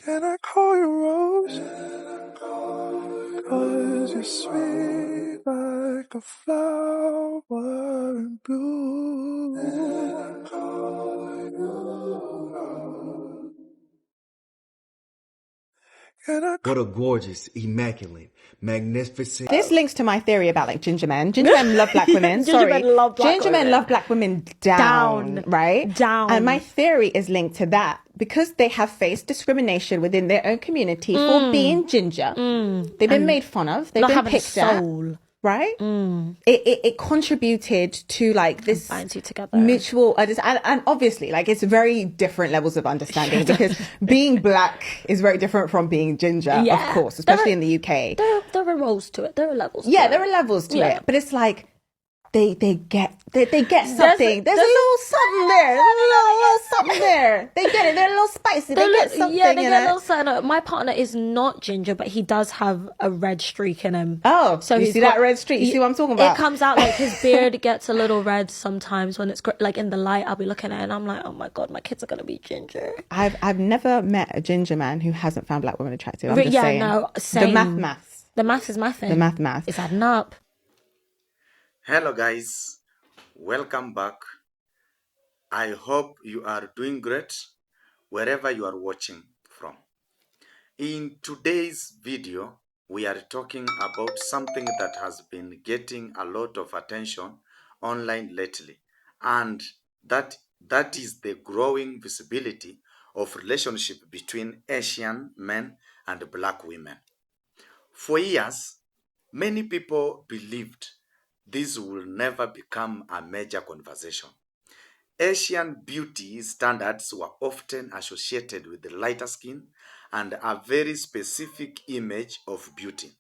Can I call you Rose? Cause you're sweet like a flower in bloom. Can I call you Rose? What a gorgeous, immaculate, magnificent. This links to my theory about like ginger men. Ginger men love black women. Ginger men love black Ginger men women. love black women down, right? Down. And my theory is linked to that because they have faced discrimination within their own community for being ginger. They've been made fun of. They've Not been having picked at. soul. Right? It contributed to like this Binds you together. mutual and obviously like it's very different levels of understanding because being black is very different from being ginger, of course, especially in the UK. There are roles to it. There are levels. Yeah, to it. there are levels to Yeah. it, but it's like they get something. There's a little something there. There's a little something there. They get it. They're a little spicy. They get something. Yeah, they you get a know? little something. My partner is not ginger, but he does have a red streak in him. Oh, so you he's see that red streak? You see what I'm talking about? It comes out like his beard gets a little red sometimes when it's like in the light. I'll be looking at it and I'm like, oh my god, my kids are gonna be ginger. I've never met a ginger man who hasn't found black women attractive. I'm just saying. No, same. The maths. The math is my thing. The math. It's adding up. Hello guys, welcome back. I hope you are doing great wherever you are watching from. In today's video, we are talking about something that has been getting a lot of attention online lately, and that is the growing visibility of relationship between Asian men and black women. For years, many people believed this will never become a major conversation. Asian beauty standards were often associated with the lighter skin and a very specific image of beauty,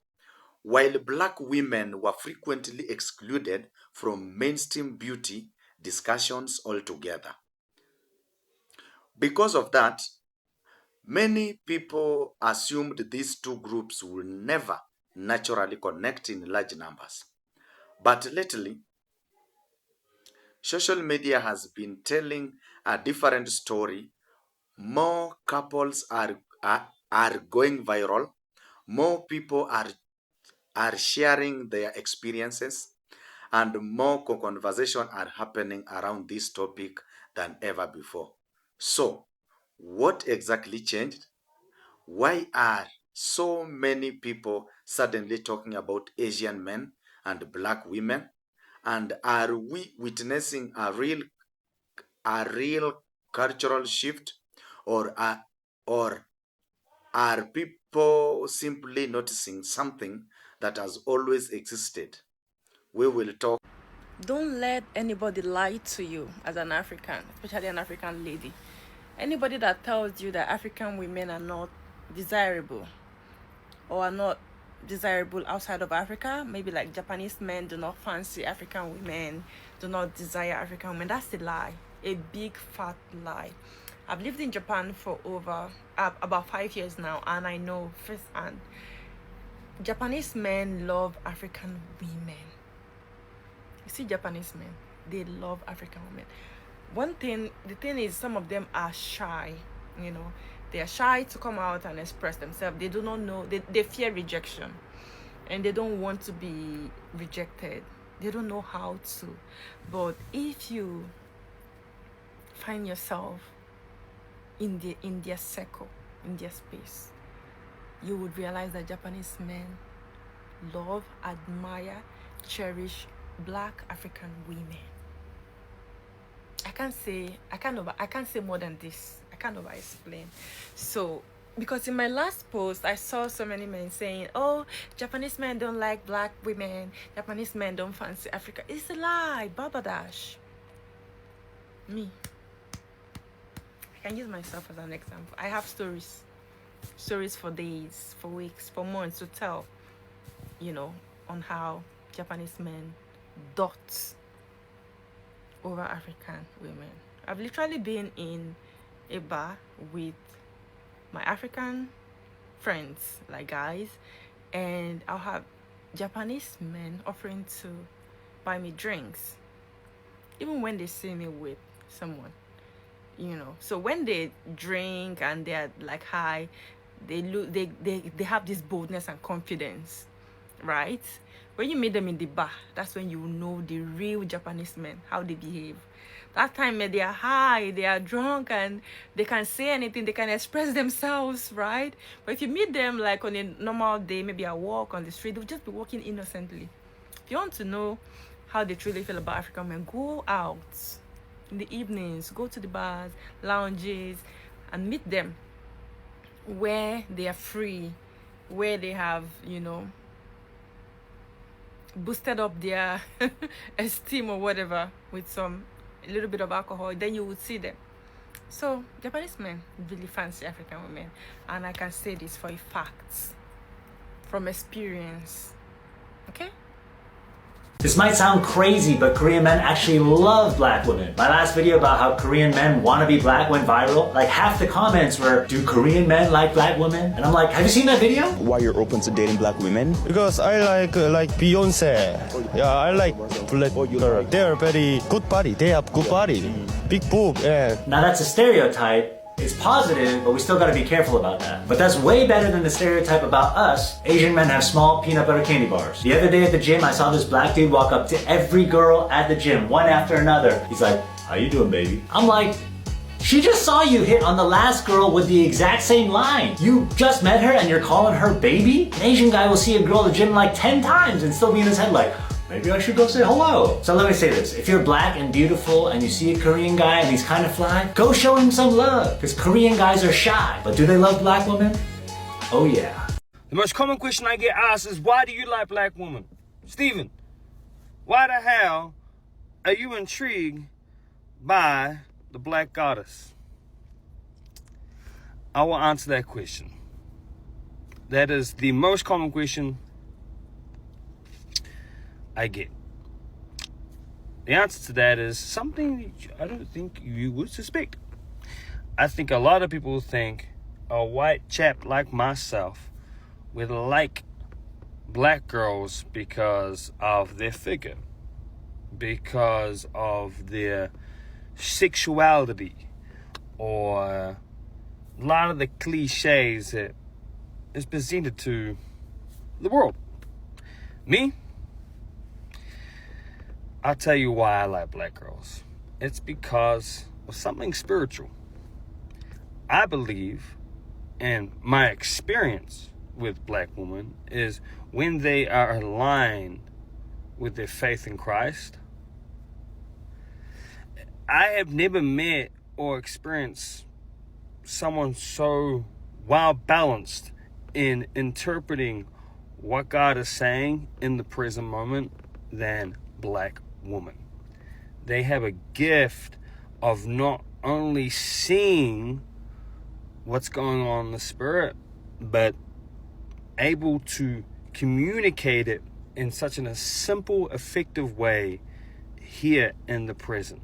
while black women were frequently excluded from mainstream beauty discussions altogether. Because of that, many people assumed these two groups will never naturally connect in large numbers. But lately, social media has been telling a different story. More couples are going viral. More people are sharing their experiences, and more conversations are happening around this topic than ever before. So, what exactly changed? Why are so many people suddenly talking about Asian men and black women? And are we witnessing a real cultural shift, or are people simply noticing something that has always existed? We will talk. Don't let anybody lie to you as an African, especially an African lady. Anybody that tells you that African women are not desirable or are not desirable outside of Africa, maybe like Japanese men do not fancy African women, do not desire African women, that's a lie, a big fat lie. I've lived in Japan for over about 5 years now, and I know firsthand Japanese men love African women. You see, Japanese men, they love African women. The thing is, some of them are shy, they are shy to come out and express themselves. They do not know, they fear rejection, and they don't want to be rejected. They don't know how to. But if you find yourself in their circle, in their space, you would realize that Japanese men love, admire, cherish black African women. I can't say more than this. I can't over explain. So, because in my last post, I saw so many men saying, oh, Japanese men don't like black women, Japanese men don't fancy Africa. It's a lie, Babadash. Me, I can use myself as an example. I have stories for days, for weeks, for months to tell, on how Japanese men dot over African women. I've literally been in a bar with my African friends, like guys, and I'll have Japanese men offering to buy me drinks, even when they see me with someone. So when they drink and they're like high, they have this boldness and confidence, right? When you meet them in the bar, that's when you know the real Japanese men, how they behave. That time they are high, they are drunk, and they can say anything, they can express themselves, right? But if you meet them like on a normal day, maybe a walk on the street, they'll just be walking innocently. If you want to know how they truly feel about African men, go out in the evenings, go to the bars, lounges, and meet them where they are free, where they have, boosted up their esteem or whatever with a little bit of alcohol, then you would see them. So Japanese men really fancy African women, and I can say this for a fact from experience. Okay. This might sound crazy, but Korean men actually love black women. My last video about how Korean men want to be black went viral. Like half the comments were, do Korean men like black women? And I'm like, have you seen that video? Why you're open to dating black women? Because I like Beyonce. Yeah, I like black girl. They're very good body. They have good body. Big boob. Yeah. Now that's a stereotype. It's positive, but we still gotta be careful about that. But that's way better than the stereotype about us. Asian men have small peanut butter candy bars. The other day at the gym, I saw this black dude walk up to every girl at the gym, one after another. He's like, how you doing, baby? I'm like, she just saw you hit on the last girl with the exact same line. You just met her and you're calling her baby? An Asian guy will see a girl at the gym like 10 times and still be in his head like, maybe I should go say hello. So let me say this, if you're black and beautiful and you see a Korean guy and he's kind of fly, go show him some love, because Korean guys are shy. But do they love black women? Oh yeah. The most common question I get asked is, why do you like black women? Steven, why the hell are you intrigued by the black goddess? I will answer that question. That is the most common question I get. The answer to that is something I don't think you would suspect. I think a lot of people think a white chap like myself would like black girls because of their figure, because of their sexuality, or a lot of the cliches that is presented to the world. Me? I'll tell you why I like black girls. It's because of something spiritual. I believe, and my experience with black women is when they are aligned with their faith in Christ. I have never met or experienced someone so well balanced in interpreting what God is saying in the present moment than black woman. They have a gift of not only seeing what's going on in the spirit, but able to communicate it in such a simple, effective way here in the present.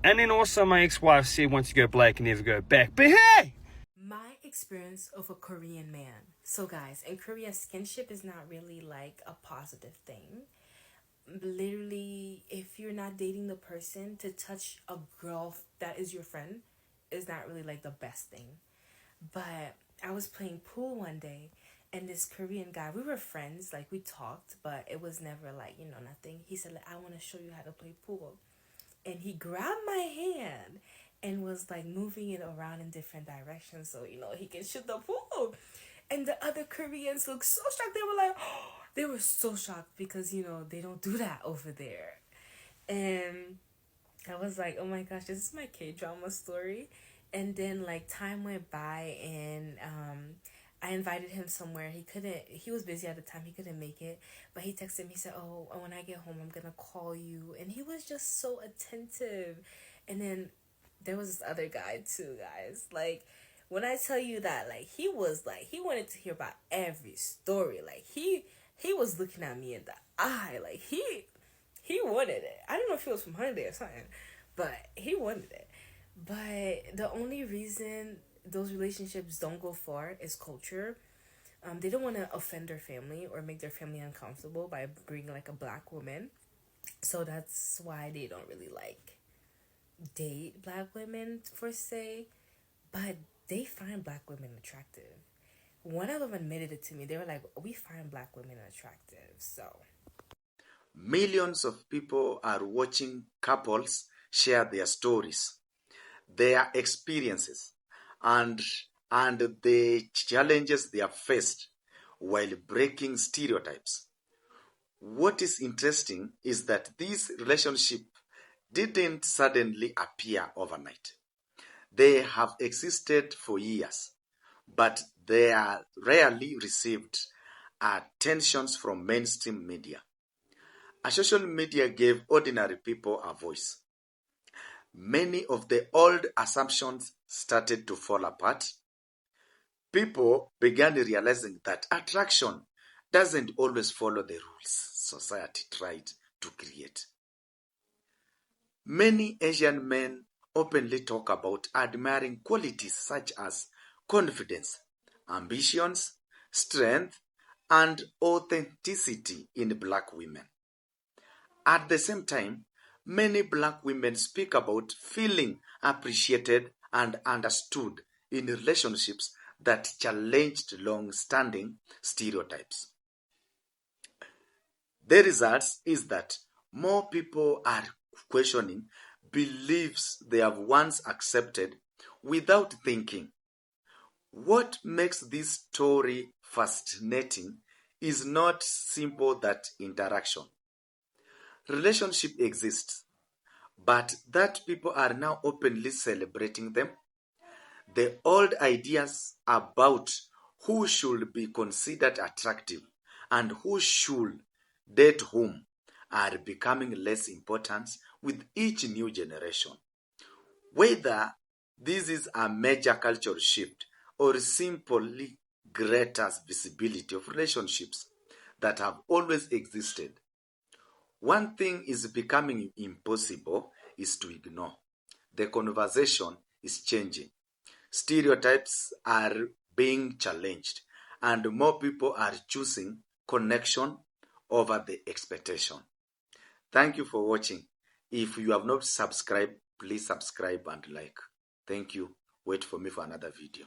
And then also my ex-wife said, once you go black, you never go back. But hey! My experience of a Korean man. So guys, in Korea, skinship is not really like a positive thing. Literally, if you're not dating the person, to touch a girl that is your friend is not really like the best thing. But I was playing pool one day, and this Korean guy, we were friends, like we talked, but it was never like, nothing. He said, like, I want to show you how to play pool. And he grabbed my hand and was like moving it around in different directions so, he can shoot the pool. And the other Koreans looked so shocked. They were like, oh, they were so shocked because, they don't do that over there. And I was like, oh my gosh, this is my K-drama story. And then like time went by, and I invited him somewhere. He was busy at the time. He couldn't make it. But he texted me, he said, oh, when I get home, I'm going to call you. And he was just so attentive. And then there was this other guy too, guys. Like, when I tell you that, like, he was like, he wanted to hear about every story. Like, he was looking at me in the eye. Like, he wanted it. I don't know if he was from Hyundai or something, but he wanted it. But the only reason those relationships don't go far is culture. They don't want to offend their family or make their family uncomfortable by bringing like a black woman. So that's why they don't really like date black women per se. But they find black women attractive. One of them admitted it to me. They were like, we find black women attractive. So millions of people are watching couples share their stories, their experiences, and the challenges they have faced while breaking stereotypes. What is interesting is that this relationship didn't suddenly appear overnight. They have existed for years, but they are rarely received attentions from mainstream media. As social media gave ordinary people a voice, many of the old assumptions started to fall apart. People began realizing that attraction doesn't always follow the rules society tried to create. Many Asian men openly talk about admiring qualities such as confidence, ambitions, strength, and authenticity in black women. At the same time, many black women speak about feeling appreciated and understood in relationships that challenged long-standing stereotypes. The result is that more people are questioning beliefs they have once accepted without thinking. What makes this story fascinating is not simple that interaction. Relationship exists, but that people are now openly celebrating them. The old ideas about who should be considered attractive and who should date whom are becoming less important with each new generation. Whether this is a major cultural shift or simply greater visibility of relationships that have always existed, one thing is becoming impossible is to ignore. The conversation is changing. Stereotypes are being challenged, and more people are choosing connection over the expectation. Thank you for watching. If you have not subscribed, please subscribe and like. Thank you. Wait for me for another video.